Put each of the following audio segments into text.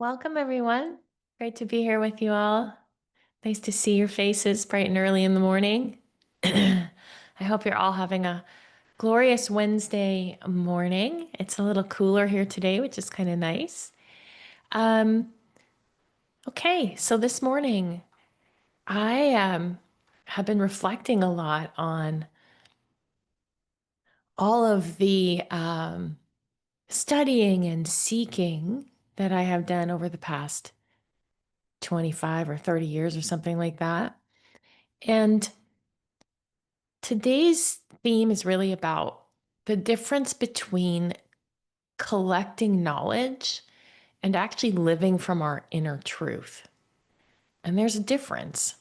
Welcome, everyone. Great to be here with you all. Nice to see your faces bright and early in the morning. I hope you're all having a glorious Wednesday morning. It's a little cooler here today, which is kind of nice. Um, okay, so this morning I have been reflecting a lot on all of the studying and seeking that I have done over the past 25 or 30 years or something like that. And today's theme is really about the difference between collecting knowledge and actually living from our inner truth. And there's a difference.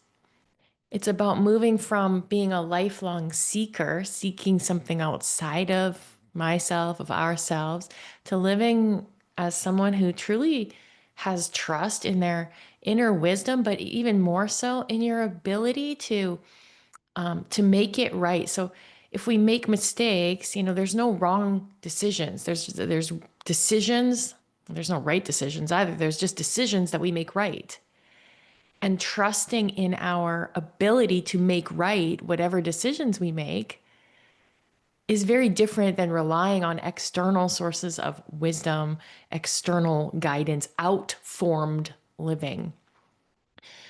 It's about moving from being a lifelong seeker, seeking something outside of myself, of ourselves, to living as someone who truly has trust in their inner wisdom, but even more so in your ability to make it right. So if we make mistakes, there's no wrong decisions. There's decisions. There's no right decisions either. There's just decisions that we make right. And trusting in our ability to make right whatever decisions we make is very different than relying on external sources of wisdom, external guidance, outformed living.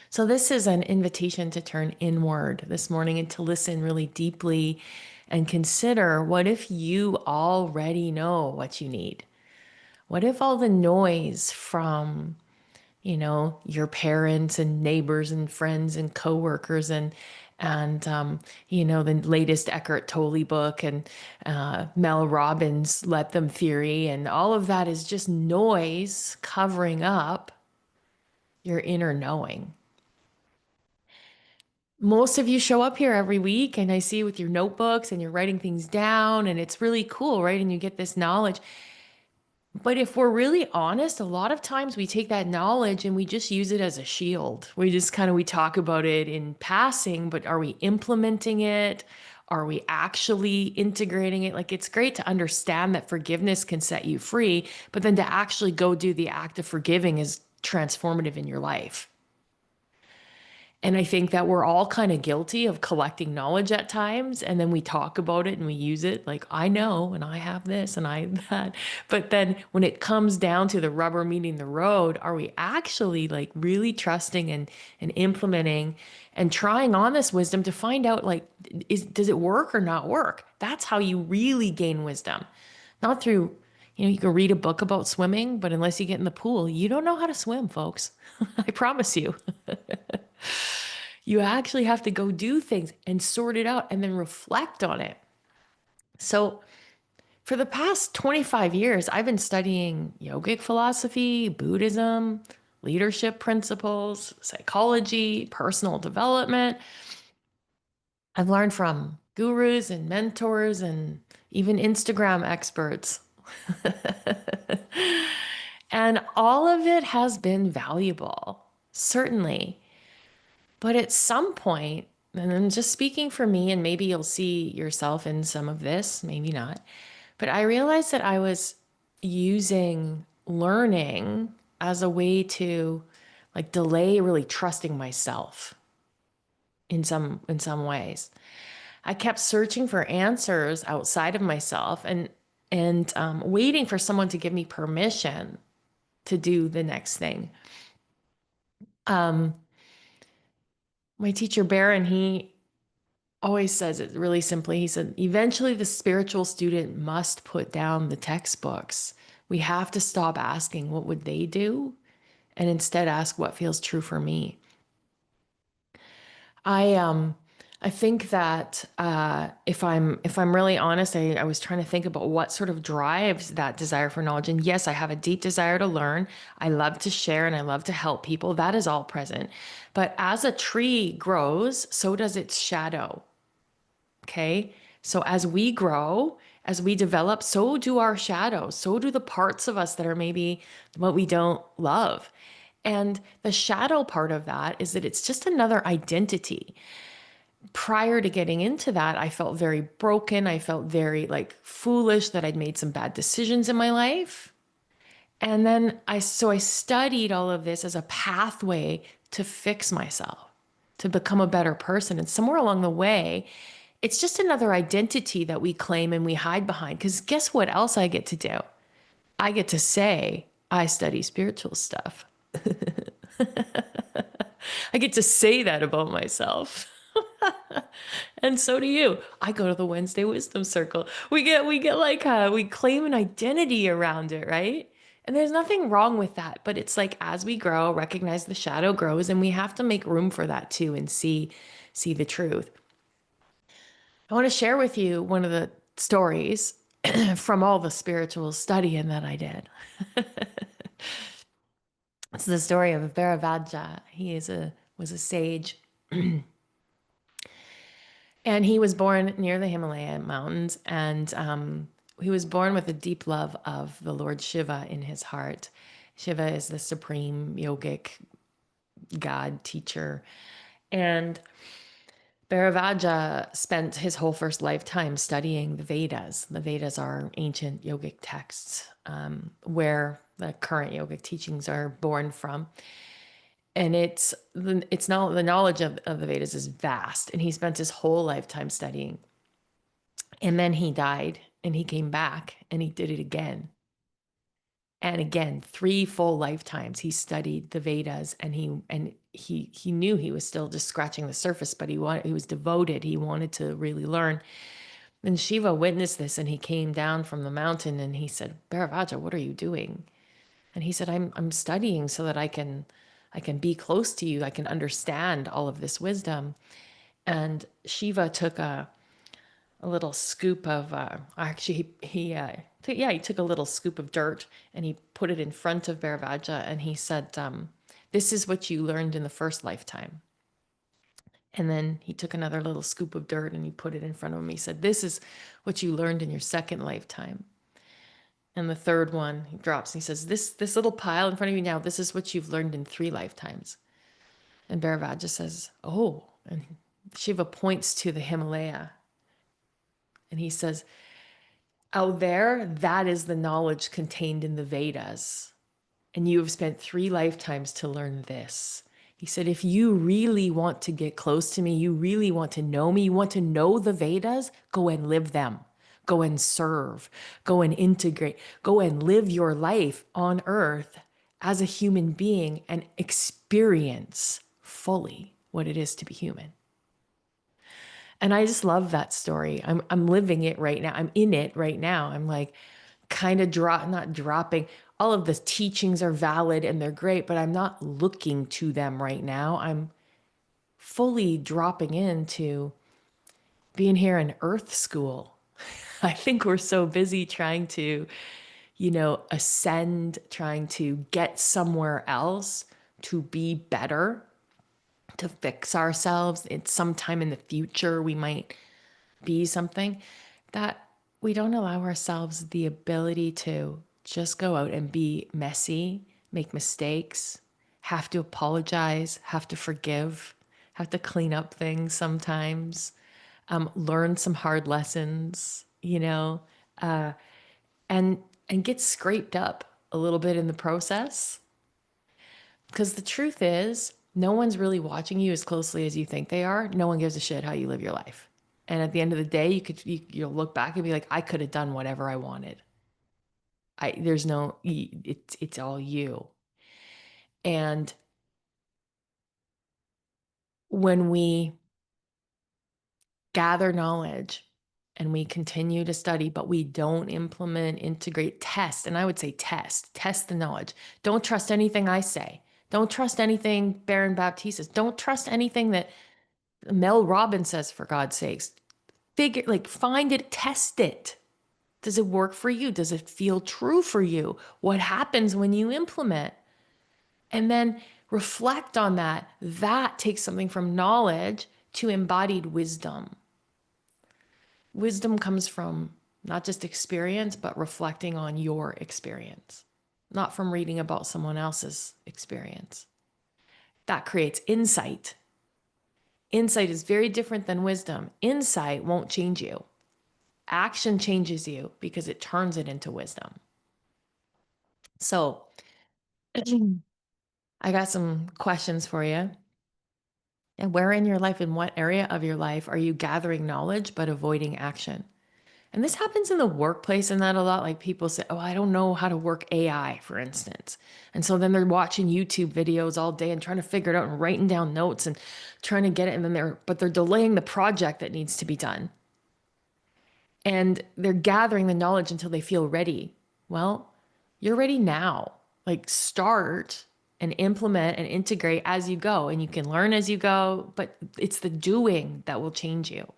So, this is an invitation to turn inward this morning and to listen really deeply and consider, what if you already know what you need? What if all the noise from, your parents and neighbors and friends and coworkers and the latest Eckhart Tolle book and Mel Robbins' Let Them theory, and all of that is just noise covering up your inner knowing? Most of you show up here every week and I see with your notebooks and you're writing things down, and it's really cool, right? And you get this knowledge. But if we're really honest, a lot of times we take that knowledge and we just use it as a shield. We talk about it in passing, but are we implementing it? Are we actually integrating it? Like, it's great to understand that forgiveness can set you free, but then to actually go do the act of forgiving is transformative in your life. And I think that we're all kind of guilty of collecting knowledge at times. And then we talk about it and we use it like, I know, and I have this and I have that. But then when it comes down to the rubber meeting the road, are we actually like really trusting and implementing and trying on this wisdom to find out, like, does it work or not work? That's how you really gain wisdom. Not through, you can read a book about swimming, but unless you get in the pool, you don't know how to swim, folks. I promise you. You actually have to go do things and sort it out and then reflect on it. So, for the past 25 years, I've been studying yogic philosophy, Buddhism, leadership principles, psychology, personal development. I've learned from gurus and mentors and even Instagram experts. And all of it has been valuable, certainly. But at some point, and I'm just speaking for me, and maybe you'll see yourself in some of this, maybe not, but I realized that I was using learning as a way to like delay really trusting myself in some ways. I kept searching for answers outside of myself and waiting for someone to give me permission to do the next thing. Um, my teacher Baron, he always says it really simply. He said, eventually the spiritual student must put down the textbooks. We have to stop asking what would they do and instead ask what feels true for me. I think that if I'm really honest, I was trying to think about what sort of drives that desire for knowledge. And yes, I have a deep desire to learn. I love to share and I love to help people. That is all present. But as a tree grows, so does its shadow. Okay. So as we grow, as we develop, so do our shadows. So do the parts of us that are maybe what we don't love. And the shadow part of that is that it's just another identity. Prior to getting into that, I felt very broken. I felt very like foolish that I'd made some bad decisions in my life. And then so I studied all of this as a pathway to fix myself, to become a better person. And somewhere along the way, it's just another identity that we claim and we hide behind. Because guess what else I get to do? I get to say, I study spiritual stuff. I get to say that about myself. And so do you. I go to the Wednesday Wisdom Circle. We get like we claim an identity around it, right? And there's nothing wrong with that, but it's like as we grow, recognize the shadow grows, and we have to make room for that too and see the truth. I want to share with you one of the stories from all the spiritual studying that I did. It's the story of Bharavaja. He was a sage. And he was born near the Himalaya mountains, and he was born with a deep love of the Lord Shiva in his heart. Shiva is the supreme yogic god teacher. And Bharavaja spent his whole first lifetime studying the Vedas. The Vedas are ancient yogic texts where the current yogic teachings are born from. And it's not the knowledge of the Vedas is vast. And he spent his whole lifetime studying. And then he died and he came back and he did it again. And again, 3 full lifetimes he studied the Vedas, and he knew he was still just scratching the surface, but he was devoted. He wanted to really learn. And Shiva witnessed this, and he came down from the mountain and he said, Bharavaja, what are you doing? And he said, I'm studying so that I can be close to you. I can understand all of this wisdom. And Shiva took a little scoop of actually he took a little scoop of dirt and he put it in front of Bharavaja, and he said, this is what you learned in the first lifetime. And then he took another little scoop of dirt and he put it in front of him. He said, this is what you learned in your second lifetime. And the third one he drops and he says, this little pile in front of you now, this is what you've learned in 3 lifetimes. And Bharavaja says, oh. And Shiva points to the Himalaya and he says, out there, that is the knowledge contained in the Vedas. And you have spent 3 lifetimes to learn this. He said, if you really want to get close to me, you really want to know me, you want to know the Vedas, go and live them. Go and serve. Go and integrate. Go and live your life on earth as a human being and experience fully what it is to be human. And I just love that story. I'm living it right now. I'm in it right now. I'm like kind of not dropping. All of the teachings are valid and they're great, but I'm not looking to them right now. I'm fully dropping into being here in Earth School. I think we're so busy trying to, ascend, trying to get somewhere else to be better, to fix ourselves. It's sometime in the future we might be something, that we don't allow ourselves the ability to just go out and be messy, make mistakes, have to apologize, have to forgive, have to clean up things sometimes, learn some hard lessons, and get scraped up a little bit in the process. Because the truth is, no one's really watching you as closely as you think they are. No one gives a shit how you live your life. And at the end of the day, you'll look back and be like, I could have done whatever I wanted. There's no, it's all you. And when we gather knowledge and we continue to study, but we don't implement, integrate, test, and I would say test the knowledge. Don't trust anything I say. Don't trust anything Baron Baptiste says. Don't trust anything that Mel Robbins says, for God's sakes. Find it, test it. Does it work for you? Does it feel true for you? What happens when you implement? And then reflect on that. That takes something from knowledge to embodied wisdom. Wisdom comes from not just experience, but reflecting on your experience, not from reading about someone else's experience. That creates insight. Insight is very different than wisdom. Insight won't change you. Action changes you because it turns it into wisdom. So I got some questions for you. And where in your life, in what area of your life are you gathering knowledge but avoiding action? And this happens in the workplace and that a lot. Like people say, oh, I don't know how to work AI, for instance. And so then they're watching YouTube videos all day and trying to figure it out and writing down notes and trying to get it. And then they're delaying the project that needs to be done. And they're gathering the knowledge until they feel ready. Well, you're ready now. Like start and implement and integrate as you go. And you can learn as you go, but it's the doing that will change you.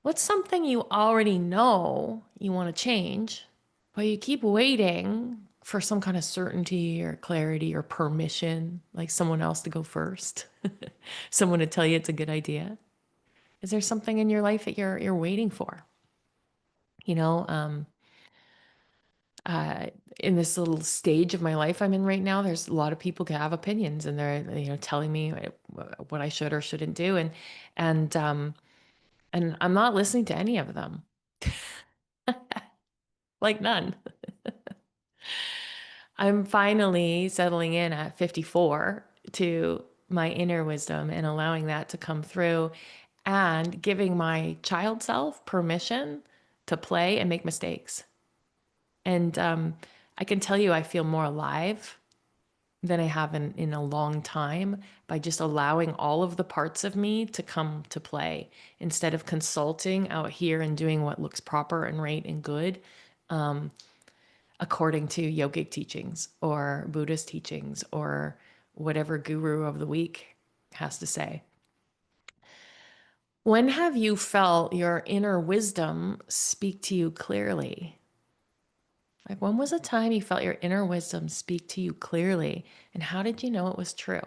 What's something you already know you want to change, but you keep waiting for some kind of certainty or clarity or permission, like someone else to go first, someone to tell you it's a good idea? Is there something in your life that you're waiting for? You know, uh, in this little stage of my life I'm in right now, there's a lot of people who have opinions, and they're telling me what I should or shouldn't do, and and I'm not listening to any of them, like none. I'm finally settling in at 54 to my inner wisdom and allowing that to come through and giving my child self permission to play and make mistakes. And I can tell you, I feel more alive than I have in a long time by just allowing all of the parts of me to come to play instead of consulting out here and doing what looks proper and right and good. According to yogic teachings or Buddhist teachings or whatever guru of the week has to say. When have you felt your inner wisdom speak to you clearly? Like, when was a time you felt your inner wisdom speak to you clearly? And how did you know it was true?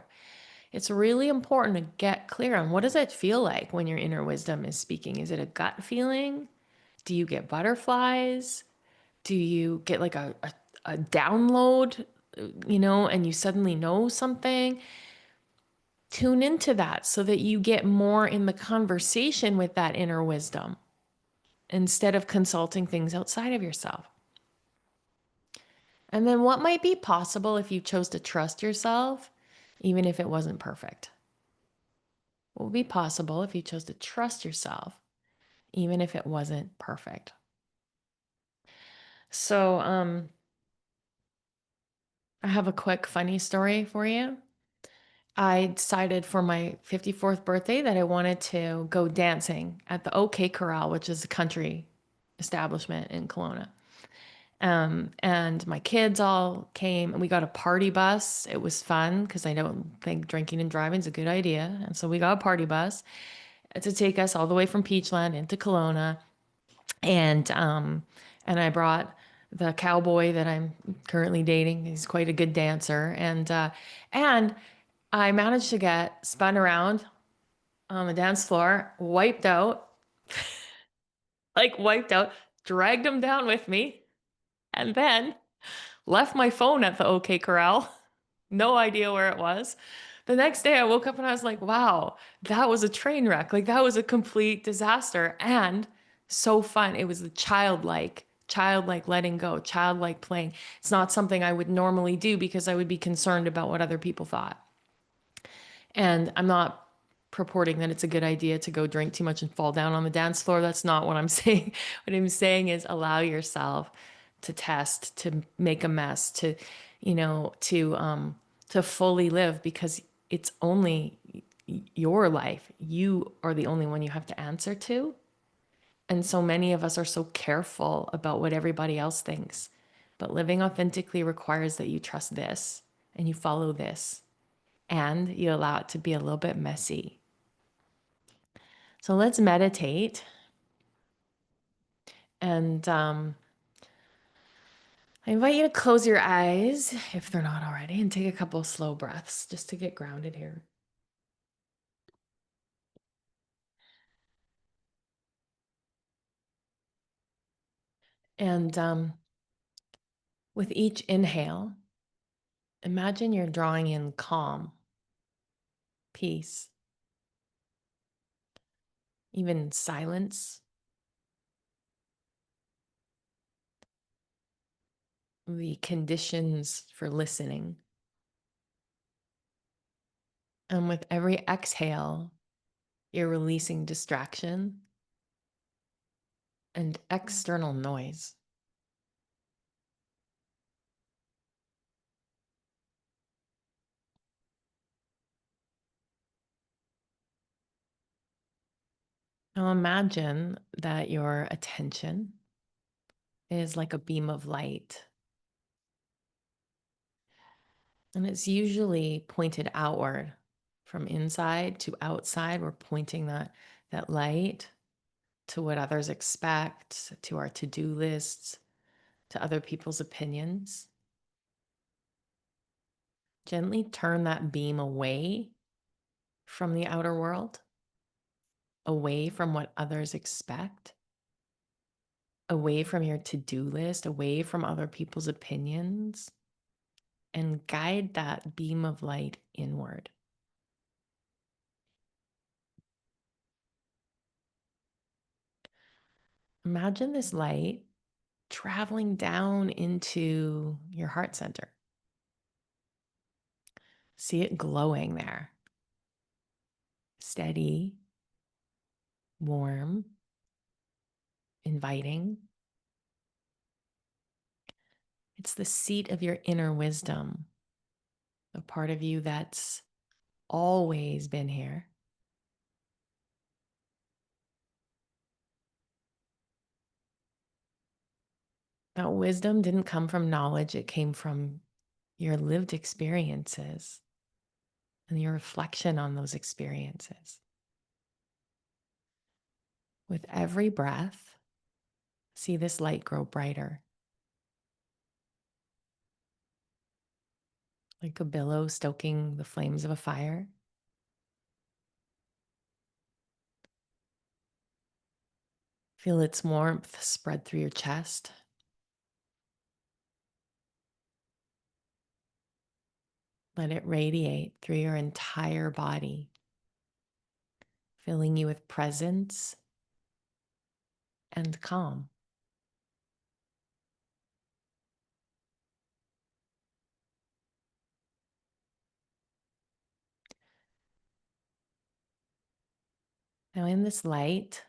It's really important to get clear on what does it feel like when your inner wisdom is speaking? Is it a gut feeling? Do you get butterflies? Do you get like a download, and you suddenly know something? Tune into that so that you get more in the conversation with that inner wisdom instead of consulting things outside of yourself. And then what might be possible if you chose to trust yourself, even if it wasn't perfect? What would be possible if you chose to trust yourself, even if it wasn't perfect? So, I have a quick funny story for you. I decided for my 54th birthday that I wanted to go dancing at the OK Corral, which is a country establishment in Kelowna. And my kids all came and we got a party bus. It was fun because I don't think drinking and driving is a good idea. And so we got a party bus to take us all the way from Peachland into Kelowna. And I brought the cowboy that I'm currently dating. He's quite a good dancer. And I managed to get spun around on the dance floor, wiped out, like wiped out, dragged him down with me, and then left my phone at the OK Corral. No idea where it was. The next day I woke up and I was like, wow, that was a train wreck. Like that was a complete disaster and so fun. It was the childlike letting go, childlike playing. It's not something I would normally do because I would be concerned about what other people thought. And I'm not purporting that it's a good idea to go drink too much and fall down on the dance floor. That's not what I'm saying. What I'm saying is allow yourself to test, to make a mess, to fully live because it's only your life. You are the only one you have to answer to. And so many of us are so careful about what everybody else thinks. But living authentically requires that you trust this and you follow this and you allow it to be a little bit messy. So let's meditate. And I invite you to close your eyes if they're not already and take a couple slow breaths just to get grounded here. And with each inhale, imagine you're drawing in calm, peace, even silence. the conditions for listening. And with every exhale, you're releasing distraction and external noise. Now imagine that your attention is like a beam of light, and it's usually pointed outward from inside to outside. We're pointing that light to what others expect, to our to-do lists, to other people's opinions. Gently turn that beam away from the outer world, away from what others expect, away from your to-do list, away from other people's opinions, and guide that beam of light inward. Imagine this light traveling down into your heart center. See it glowing there, steady, warm, inviting. It's the seat of your inner wisdom, a part of you that's always been here. That wisdom didn't come from knowledge, it came from your lived experiences and your reflection on those experiences. With every breath, see this light grow brighter, like a billow stoking the flames of a fire. Feel its warmth spread through your chest. Let it radiate through your entire body, filling you with presence and calm. Now, in this light,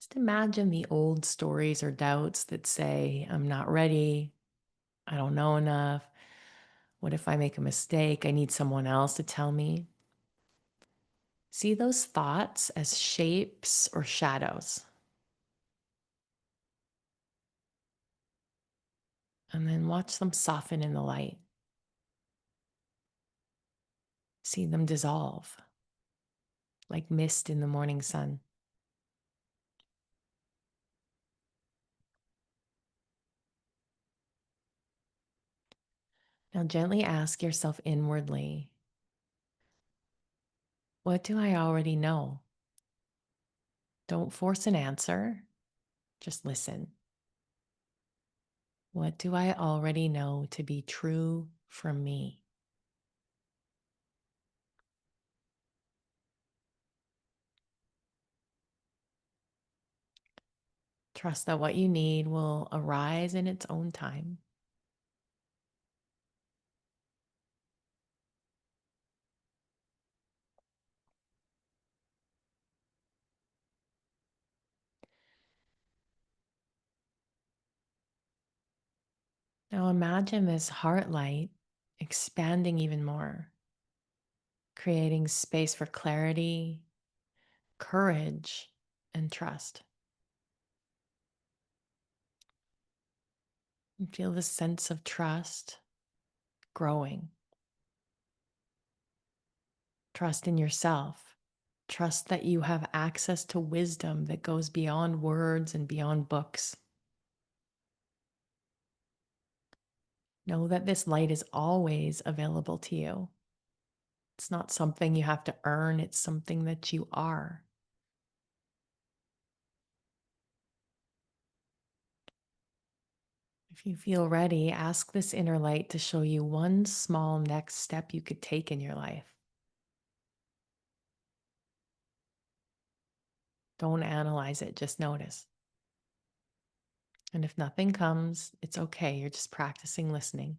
just imagine the old stories or doubts that say, I'm not ready, I don't know enough. What if I make a mistake? I need someone else to tell me. See those thoughts as shapes or shadows. And then watch them soften in the light. See them dissolve like mist in the morning sun. Now gently ask yourself inwardly, what do I already know? Don't force an answer, just listen. What do I already know to be true for me? Trust that what you need will arise in its own time. Now imagine this heart light expanding even more, creating space for clarity, courage, and trust. And feel the sense of trust growing. Trust in yourself. Trust that you have access to wisdom that goes beyond words and beyond books. Know that this light is always available to you. It's not something you have to earn, it's something that you are. If you feel ready, ask this inner light to show you one small next step you could take in your life. Don't analyze it, just notice. And if nothing comes, it's okay. You're just practicing listening.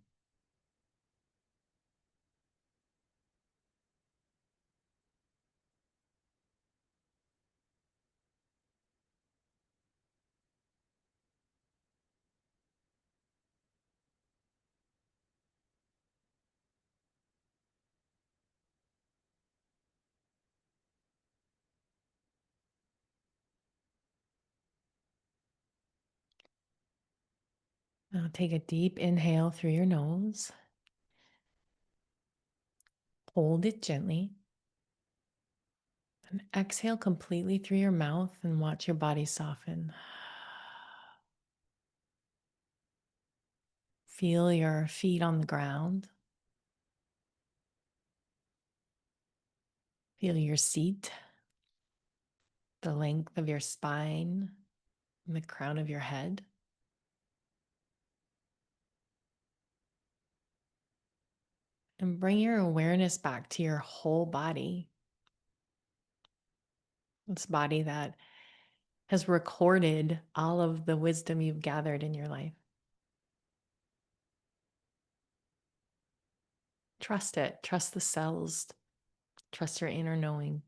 Now take a deep inhale through your nose. Hold it gently. And exhale completely through your mouth and watch your body soften. Feel your feet on the ground. Feel your seat, the length of your spine, and the crown of your head. And bring your awareness back to your whole body. This body that has recorded all of the wisdom you've gathered in your life. Trust it. Trust the cells. Trust your inner knowing.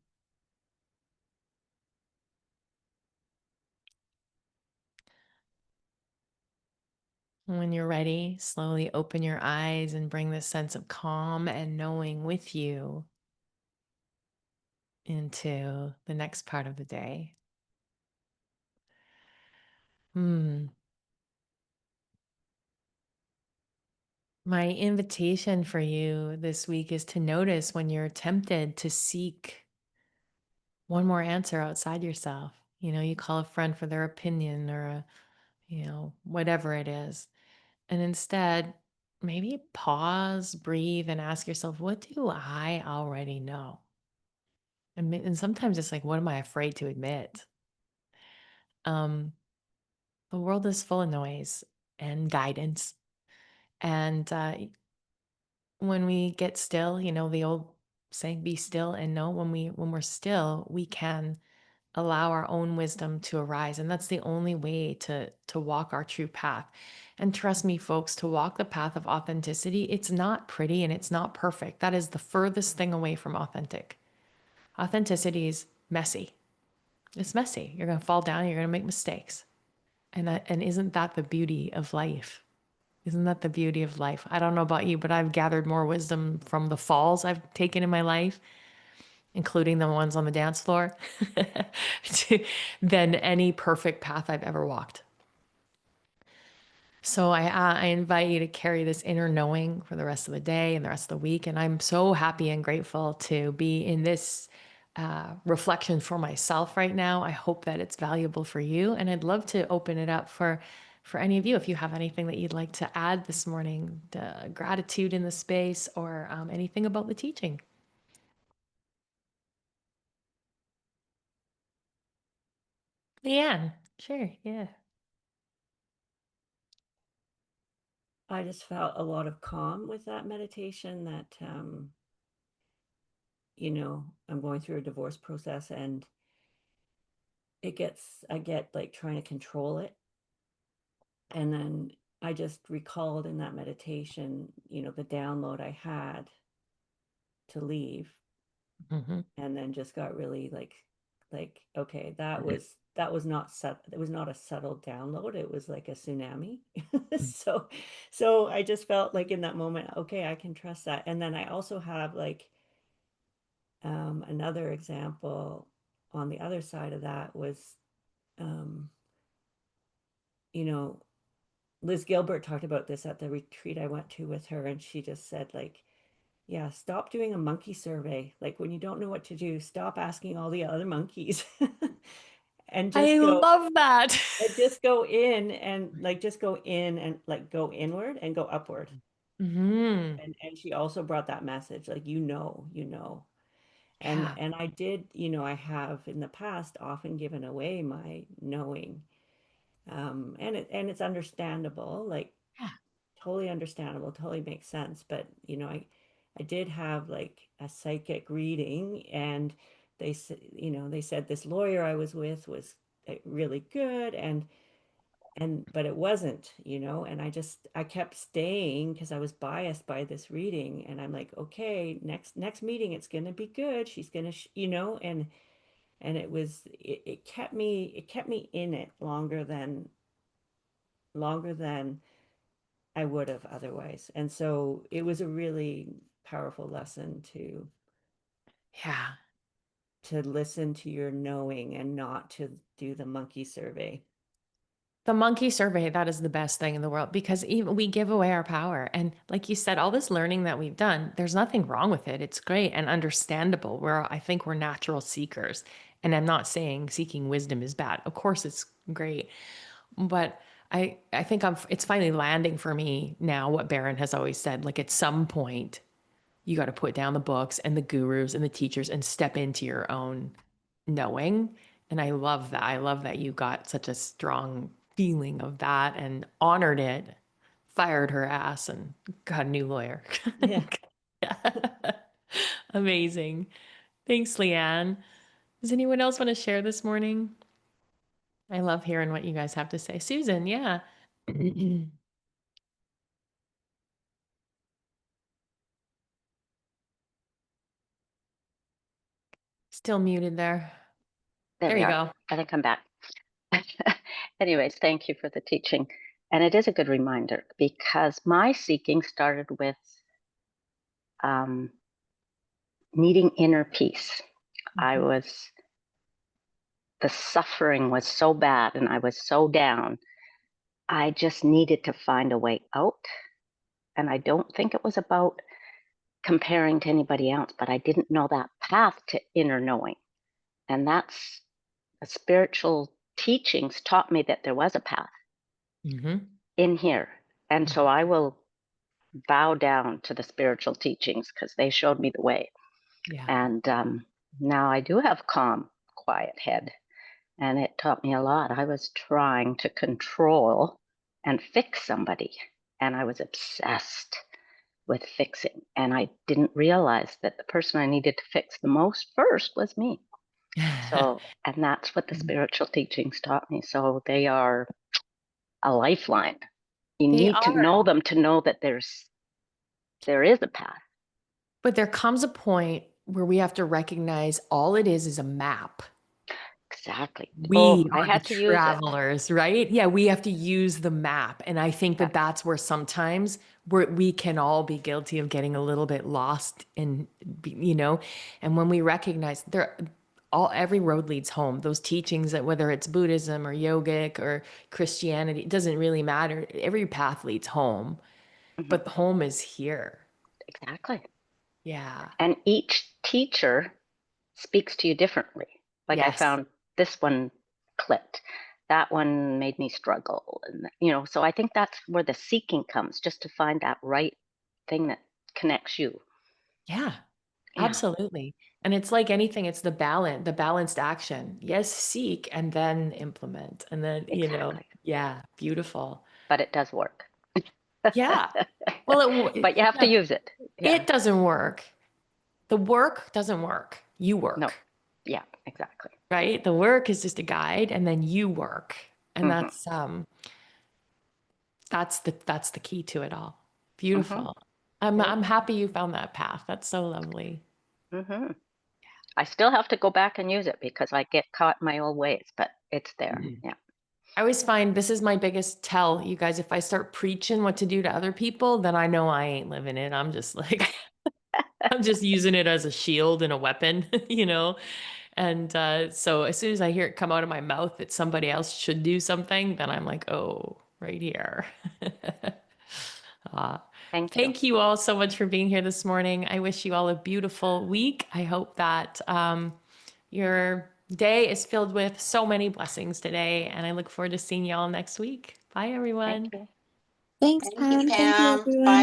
When you're ready, slowly open your eyes and bring this sense of calm and knowing with you into the next part of the day. Hmm. My invitation for you this week is to notice when you're tempted to seek one more answer outside yourself. You call a friend for their opinion or whatever it is. And instead, maybe pause, breathe, and ask yourself, what do I already know? And sometimes it's like, what am I afraid to admit? Um, the world is full of noise and guidance. And when we get still, the old saying, be still and know, when we're still, we can allow our own wisdom to arise. And that's the only way to walk our true path. And trust me, folks, to walk the path of authenticity, it's not pretty and it's not perfect. That is the furthest thing away from authentic. Authenticity is messy. It's messy. You're going to fall down, you're going to make mistakes. And isn't that the beauty of life? Isn't that the beauty of life? I don't know about you, but I've gathered more wisdom from the falls I've taken in my life, including the ones on the dance floor, than any perfect path I've ever walked. So I invite you to carry this inner knowing for the rest of the day and the rest of the week. And I'm so happy and grateful to be in this reflection for myself right now. I hope that it's valuable for you. And I'd love to open it up for any of you if you have anything that you'd like to add this morning, gratitude in the space, or anything about the teaching. Leanne, sure, yeah. I just felt a lot of calm with that meditation that, I'm going through a divorce process and I get like trying to control it. And then I just recalled in that meditation, the download I had to leave Hmm. and then just got really okay, that was not set it was not a subtle download, it was like a tsunami. so so I just felt like in that moment, okay, I can trust that. And then I also have like another example on the other side of that was, um, you know, Liz Gilbert talked about this at the retreat I went to with her, and she just said, like, yeah, stop doing a monkey survey. Like, when you don't know what to do, stop asking all the other monkeys and I love that. just go in and just go in and like go inward and go upward. Hmm. And she also brought that message, like, you know. Yeah. And I did, I have in the past often given away my knowing. And it's understandable, like Yeah. totally understandable, totally makes sense. But I did have like a psychic reading, and they said this lawyer I was with was really good, and but it wasn't, and I kept staying because I was biased by this reading, and I'm like, okay, next meeting it's going to be good. She's going to and it kept me in it longer than I would have otherwise. And so it was a really powerful lesson Yeah. to listen to your knowing and not to do the monkey survey. The monkey survey, that is the best thing in the world because even we give away our power. And like you said, all this learning that we've done, there's nothing wrong with it. It's great and understandable. I think we're natural seekers. And I'm not saying seeking wisdom is bad. Of course, it's great. But I think it's finally landing for me now what Barron has always said. Like at some point, you got to put down the books and the gurus and the teachers and step into your own knowing. And I love that. I love that you got such a strong feeling of that and honored it, fired her ass, and got a new lawyer. Yeah. Amazing. Thanks, Leanne. Does anyone else want to share this morning? I love hearing what you guys have to say. Susan, yeah. Still muted there. There There we you are. go. I think I'm back. Anyways, thank you for the teaching. And it is a good reminder because my seeking started with needing inner peace. The suffering was so bad and I was so down. I just needed to find a way out. And I don't think it was about comparing to anybody else, but I didn't know that path to inner knowing. And that's the spiritual teachings taught me that there was a path in here. And so I will bow down to the spiritual teachings because they showed me the way. Yeah. And now I do have calm, quiet head. And it taught me a lot. I was trying to control and fix somebody. And I was obsessed with fixing. And I didn't realize that the person I needed to fix the most first was me. So, and that's what the spiritual teachings taught me. So they are a lifeline. You need to know them to know that there is a path. But there comes a point where we have to recognize all it is a map. Exactly. I had to travelers, right? Yeah, we have to use the map. And I think that that's where sometimes we can all be guilty of getting a little bit lost in, and when we recognize every road leads home. Those teachings that whether it's Buddhism or yogic or Christianity, it doesn't really matter. Every path leads home, but home is here. Exactly. Yeah. And each teacher speaks to you differently. Like I found this one clicked. That one made me struggle. And, so I think that's where the seeking comes, just to find that right thing that connects you. Yeah, absolutely. And it's like anything, it's the balanced action. Yes, seek and then implement. And then, yeah, beautiful. But it does work. Yeah. Well, but you have to use it. Yeah. It doesn't work. The work doesn't work. You work. No. Yeah, exactly. Right? The work is just a guide and then you work. And that's the key to it all. Beautiful. I'm happy you found that path. That's so lovely. I still have to go back and use it because I get caught in my old ways, but it's there. Yeah. I always find this is my biggest tell, you guys. If I start preaching what to do to other people, then I know I ain't living it. I'm just like, I'm just using it as a shield and a weapon, And so as soon as I hear it come out of my mouth that somebody else should do something, then I'm like, oh, right here. Thank you all so much for being here this morning. I wish you all a beautiful week. I hope that your day is filled with so many blessings today. And I look forward to seeing you all next week. Bye, everyone. Thanks, Pam. Thank you, everyone.